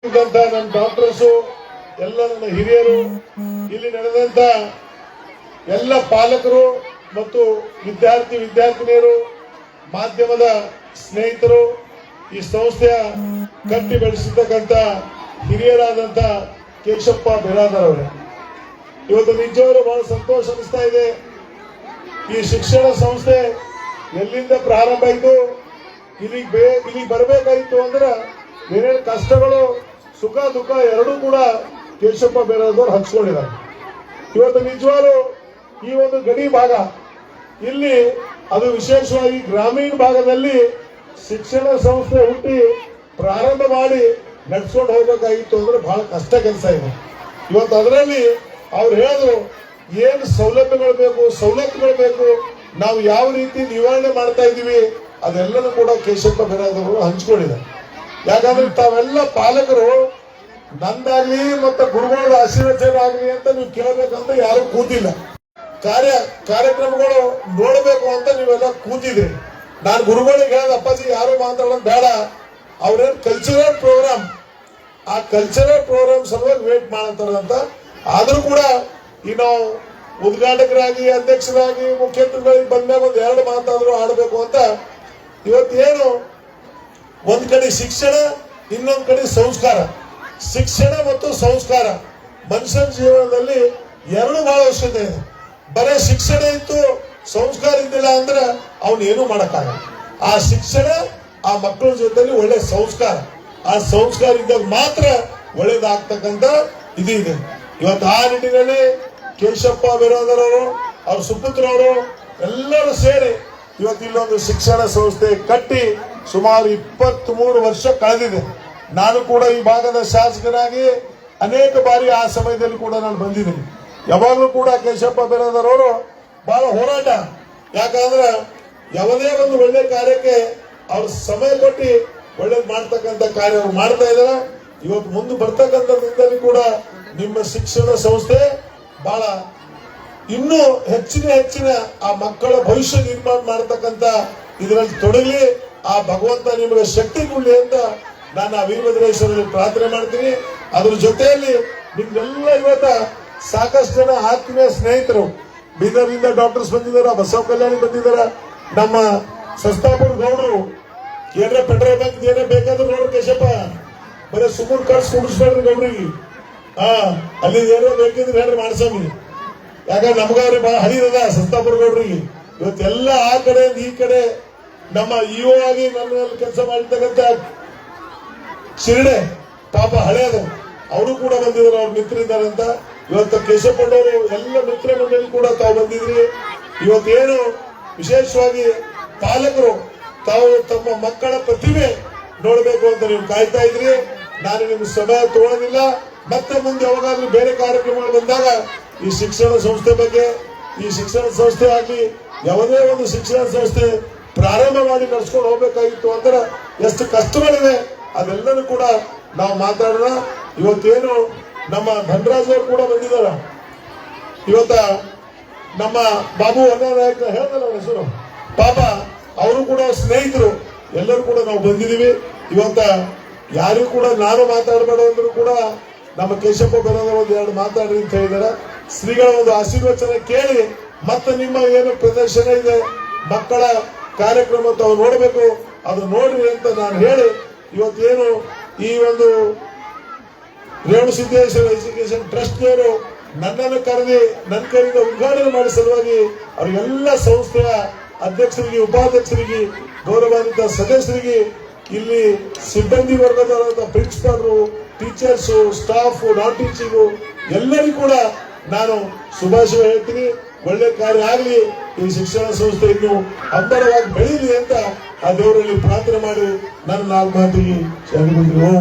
ನನ್ನ ಡಾಕ್ಟರ್ಸು ಎಲ್ಲ ನನ್ನ ಹಿರಿಯರು ಇಲ್ಲಿ ನಡೆದಂತ ಎಲ್ಲ ಪಾಲಕರು ಮತ್ತು ವಿದ್ಯಾರ್ಥಿನಿಯರು ಮಾಧ್ಯಮದ ಸ್ನೇಹಿತರು ಈ ಸಂಸ್ಥೆಯ ಕಟ್ಟಿ ಬೆಳೆಸಿರ್ತಕ್ಕಂಥ ಹಿರಿಯರಾದಂತ ಕೇಶಪ್ಪ ಬಿರಾದರ್ ಅವರೇ, ಇವತ್ತು ನಿಜವಾಗ್ಲೂ ಬಹಳ ಸಂತೋಷ ಅನಿಸ್ತಾ ಇದೆ. ಈ ಶಿಕ್ಷಣ ಸಂಸ್ಥೆ ಎಲ್ಲಿಂದ ಪ್ರಾರಂಭ ಆಯಿತು, ಇಲ್ಲಿಗೆ ಬರಬೇಕಾಯಿತು ಅಂದ್ರೆ ಏನೇನು ಕಷ್ಟಗಳು ಸುಖ ದುಃಖ ಎರಡೂ ಕೂಡ ಕೇಶಪ್ಪ ಬಿರಾದರ್ ಹಂಚ್ಕೊಂಡಿದ್ದಾರೆ. ಇವತ್ತು ನಿಜವಾಗ್ಲೂ ಈ ಒಂದು ಗಡಿ ಭಾಗ ಇಲ್ಲಿ ಅದು ವಿಶೇಷವಾಗಿ ಗ್ರಾಮೀಣ ಭಾಗದಲ್ಲಿ ಶಿಕ್ಷಣ ಸಂಸ್ಥೆ ಹುಟ್ಟಿ ಪ್ರಾರಂಭ ಮಾಡಿ ನಡ್ಸ್ಕೊಂಡು ಹೋಗ್ಬೇಕಾಗಿತ್ತು ಅಂದ್ರೆ ಬಹಳ ಕಷ್ಟ ಕೆಲಸ ಇದೆ. ಇವತ್ತು ಅದರಲ್ಲಿ ಅವ್ರು ಹೇಳಿದ್ರು ಏನು ಸವಲತ್ತುಗಳು ಬೇಕು, ನಾವು ಯಾವ ರೀತಿ ನಿವಾರಣೆ ಮಾಡ್ತಾ ಇದ್ದೀವಿ ಅದೆಲ್ಲನೂ ಕೂಡ ಕೇಶಪ್ಪ ಬಿರಾದರ್ ಹಂಚ್ಕೊಂಡಿದ್ದಾರೆ. ಯಾಕಂದ್ರೆ ತಾವೆಲ್ಲ ಪಾಲಕರು ನಂದಾಗ್ಲಿ ಮತ್ತೆ ಗುರುಗಳ ಆಶೀರ್ವಚನ ಆಗ್ಲಿ ಅಂತ ನೀವು ಕೇಳಬೇಕಂತ ಯಾರು ಕೂತಿಲ್ಲ. ಕಾರ್ಯಕ್ರಮಗಳು ನೋಡಬೇಕು ಅಂತ ನೀವೆಲ್ಲ ಕೂತಿದ್ರಿ. ನಾನು ಗುರುಗಳಿಗೆ ಹೇಳಿದ, ಅಪ್ಪಾಜಿ ಯಾರು ಮಾತಾಡೋದು ಬೇಡ, ಅವ್ರೇನ್ ಕಲ್ಚರಲ್ ಪ್ರೋಗ್ರಾಮ್, ಆ ಕಲ್ಚರಲ್ ಪ್ರೋಗ್ರಾಮ್ ಸಲುವಾಗಿ ವೇಟ್ ಮಾಡಂತಾರಂತ. ಆದ್ರೂ ಕೂಡ ಇನ್ನು ಉದ್ಘಾಟಕರಾಗಿ ಅಧ್ಯಕ್ಷರಾಗಿ ಮುಖ್ಯಮಂತ್ರಿಗಳಿಗೆ ಬಂದಾಗ ಒಂದ್ ಎರಡು ಮಾತಾದ್ರೂ ಆಡಬೇಕು ಅಂತ ಇವತ್ತೇನು ಒಂದ್ ಕಡೆ ಶಿಕ್ಷಣ, ಇನ್ನೊಂದ್ ಕಡೆ ಸಂಸ್ಕಾರ. ಶಿಕ್ಷಣ ಮತ್ತು ಸಂಸ್ಕಾರ ಮನುಷ್ಯನ ಜೀವನದಲ್ಲಿ ಎರಡು ಬಹಳ ಅವಶ್ಯಕತೆ ಇದೆ. ಬರೀ ಶಿಕ್ಷಣ ಇತ್ತು ಸಂಸ್ಕಾರ ಇದ್ದಿಲ್ಲ ಅಂದ್ರೆ ಅವನೇನು ಮಾಡಕ್ಕಾಗಲ್ಲ. ಆ ಶಿಕ್ಷಣ ಆ ಮಕ್ಕಳ ಜೊತೆಲಿ ಒಳ್ಳೆ ಸಂಸ್ಕಾರ, ಆ ಸಂಸ್ಕಾರ ಇದ್ದಾಗ ಮಾತ್ರ ಒಳ್ಳೇದಾಗ್ತಕ್ಕಂಥ ಇದು ಇದೆ. ಇವತ್ತು ಆ ನಿಟ್ಟಿನಲ್ಲಿ ಕೇಶಪ್ಪ ಬಿರಾದರ್ ಅವರು, ಅವ್ರ ಸುಪುತ್ರವರು ಎಲ್ಲರೂ ಸೇರಿ ಇವತ್ತು ಇಲ್ಲೊಂದು ಶಿಕ್ಷಣ ಸಂಸ್ಥೆ ಕಟ್ಟಿ ಸುಮಾರು 23 ವರ್ಷ ಕಳೆದಿದೆ. ನಾನು ಕೂಡ ಈ ಭಾಗದ ಶಾಸಕನಾಗಿ ಅನೇಕ ಬಾರಿ ಆ ಸಮಯದಲ್ಲಿ ಕೂಡ ನಾನು ಬಂದಿದ್ದೀನಿ. ಯಾವಾಗಲೂ ಕೂಡ ಕೇಶಪ್ಪ ಬಿರಾದರ್ ಅವರು ಬಹಳ ಹೋರಾಟ, ಯಾಕಂದ್ರೆ ಯಾವುದೇ ಒಂದು ಒಳ್ಳೆ ಕಾರ್ಯಕ್ಕೆ ಅವ್ರ ಸಮಯ ಕೊಟ್ಟು ಒಳ್ಳೇದು ಮಾಡ್ತಕ್ಕಂಥ ಕಾರ್ಯ ಅವ್ರು ಮಾಡ್ತಾ ಇದಾರೆ. ಇವತ್ತು ಮುಂದೆ ಬರ್ತಕ್ಕಂಥ ದಿನದಲ್ಲಿ ಕೂಡ ನಿಮ್ಮ ಶಿಕ್ಷಣ ಸಂಸ್ಥೆ ಬಹಳ ಇನ್ನೂ ಹೆಚ್ಚಿನ ಆ ಮಕ್ಕಳ ಭವಿಷ್ಯ ನಿರ್ಮಾಣ ಮಾಡತಕ್ಕಂಥ ಇದರಲ್ಲಿ ತೊಡಗಲಿ, ಆ ಭಗವಂತ ನಿಮಗೆ ಶಕ್ತಿ ಕೊಡ್ಲಿ ಅಂತ ನಾನು ಆ ವೀರಭದ್ರೇಶ್ವರಲ್ಲಿ ಪ್ರಾರ್ಥನೆ ಮಾಡ್ತೀನಿ. ಅದ್ರ ಜೊತೆಯಲ್ಲಿ ನಿಮ್ಗೆಲ್ಲ ಇವತ್ತ ಸಾಕಷ್ಟು ಜನ ಆತ್ಮೀಯ ಸ್ನೇಹಿತರು ಬೀದರ್ನಿಂದ ಡಾಕ್ಟರ್ಸ್ ಬಂದಿದ್ದಾರ, ಬಸವ ಕಲ್ಯಾಣಿ ಬಂದಿದ್ದಾರ, ನಮ್ಮ ಸಸ್ತಾಪುರ ಗೌಡರು, ಏನಾರ ಪೆಟ್ರೋಲ್ ಬಂಕ್ ಏನೇ ಬೇಕಾದ್ರೂ ನೋಡ್ರಿ ಕೇಶಪ್ಪ, ಬರೀ ಸುಮೂರ್ ಕಾರ್ಡ್ಸ್ ಕುಡಿಸ್ಬೇಡ್ರಿ ಗೌಡ್ರಿಗೆ. ಅಲ್ಲಿ ಏನೋ ಬೇಕಿದ್ರೆ ಹೇಳ್ರಿ ಮಾಡ್ಸಮಿ. ಯಾಕಂದ್ರೆ ನಮಗವ್ರಿ ಬಹಳ ಹರಿದದ ಸಸ್ತಾಪುರ ಗೌಡ್ರಿಗೆ. ಇವತ್ತೆಲ್ಲ ಆ ಕಡೆ ಈ ಕಡೆ ನಮ್ಮ ಇಒ ಆಗಿ ನನ್ನ ಕೆಲಸ ಮಾಡಿರ್ತಕ್ಕಂಥ ಶಿರಡೆ ಪಾಪ ಹಳೆಯದು ಅವರು ಕೂಡ ಬಂದಿದ್ರು, ಅವ್ರ ಮಿತ್ರರಿದ್ದಾರೆ ಅಂತ. ಇವತ್ತು ಕೇಶಪ್ಪಣ್ಣವರು ಎಲ್ಲ ಮಿತ್ರ ಮಂಡಳಿ ಕೂಡ ತಾವು ಬಂದಿದ್ರಿ. ಇವತ್ತೇನು ವಿಶೇಷವಾಗಿ ಪಾಲಕರು ತಾವು ತಮ್ಮ ಮಕ್ಕಳ ಪ್ರತಿಭೆ ನೋಡಬೇಕು ಅಂತ ನೀವು ಕಾಯ್ತಾ ಇದ್ರಿ. ನಾನು ನಿಮ್ಗೆ ಸಮಯ ತಗೊಳ್ಳೋದಿಲ್ಲ. ಮತ್ತೆ ಮುಂದೆ ಯಾವಾಗಾದ್ರೂ ಬೇರೆ ಕಾರ್ಯಕ್ರಮಗಳು ಬಂದಾಗ ಈ ಶಿಕ್ಷಣ ಸಂಸ್ಥೆ ಬಗ್ಗೆ, ಈ ಶಿಕ್ಷಣ ಸಂಸ್ಥೆ ಆಗಲಿ ಯಾವುದೇ ಒಂದು ಶಿಕ್ಷಣ ಸಂಸ್ಥೆ ಪ್ರಾರಂಭ ಮಾಡಿ ನಡ್ಸ್ಕೊಂಡು ಹೋಗ್ಬೇಕಾಗಿತ್ತು ಅಂದ್ರೆ ಎಷ್ಟು ಕಷ್ಟಗಳಿವೆ ಅದೆಲ್ಲನೂ ಕೂಡ ನಾವು ಮಾತಾಡೋಣ. ಇವತ್ತೇನು ನಮ್ಮ ಧನರಾಜ್ ಅವರು ಕೂಡ ಬಂದಿದ್ದಾರ. ಇವತ್ತ ನಮ್ಮ ಬಾಬು ನಾಯಕ ಹೇಳ್ದಲ್ಲ ಹೆಸರು, ಪಾಪ ಅವರು ಕೂಡ ಸ್ನೇಹಿತರು, ಎಲ್ಲರೂ ಕೂಡ ನಾವು ಬಂದಿದ್ದೀವಿ. ಇವತ್ತ ಯಾರು ಕೂಡ ನಾನು ಮಾತಾಡಬೇಡ ಅಂದ್ರು ಕೂಡ ನಮ್ಮ ಕೇಶಪ್ಪ ಬಿರಾದರ್ ಒಂದು ಎರಡು ಮಾತಾಡ್ರಿ ಅಂತ ಹೇಳಿದಾರೆ. ಶ್ರೀಗಳ ಒಂದು ಆಶೀರ್ವಚನ ಕೇಳಿ ಮತ್ತೆ ನಿಮ್ಮ ಏನು ಪ್ರದರ್ಶನ ಇದೆ ಮಕ್ಕಳ ಕಾರ್ಯಕ್ರಮ ತಾವು ನೋಡಬೇಕು, ಅದು ನೋಡ್ರಿ ಅಂತ ನಾನು ಹೇಳಿ ಇವತ್ತೇನು ಈ ಒಂದು ರೇವಣಸಿದ್ದೇಶ್ವರ ಎಜುಕೇಶನ್ ಟ್ರಸ್ಟ್ನವರು ನನ್ನನ್ನು ನನ್ನ ಕೈಯಿಂದ ಉದ್ಘಾಟನೆ ಮಾಡಿದ ಸಲುವಾಗಿ ಅವರಿಗೆಲ್ಲ ಸಂಸ್ಥೆಯ ಅಧ್ಯಕ್ಷರಿಗೆ, ಉಪಾಧ್ಯಕ್ಷರಿಗೆ, ಗೌರವಾನ್ವಿತ ಸದಸ್ಯರಿಗೆ, ಇಲ್ಲಿ ಸಿಬ್ಬಂದಿ ವರ್ಗದವರಾದ ಪ್ರಿನ್ಸಿಪಾಲ್ರು, ಟೀಚರ್ಸು, ಸ್ಟಾಫ್, ನಾನ್ ಟೀಚಿಂಗು ಎಲ್ಲರಿಗೂ ಕೂಡ ನಾನು ಶುಭಾಶಯ ಹೇಳ್ತೀನಿ. ಒಳ್ಳೆ ಕಾರ್ಯ ಆಗಲಿ, ಈ ಶಿಕ್ಷಣ ಸಂಸ್ಥೆ ಇನ್ನು ಅಂಬರವಾಗಿ ಬೆಳೀಲಿ ಅಂತ ಆ ದೇವರಲ್ಲಿ ಪ್ರಾರ್ಥನೆ ಮಾಡಿ ನನ್ನ 4 ಮಾತಿಗೆ ಶರಣು.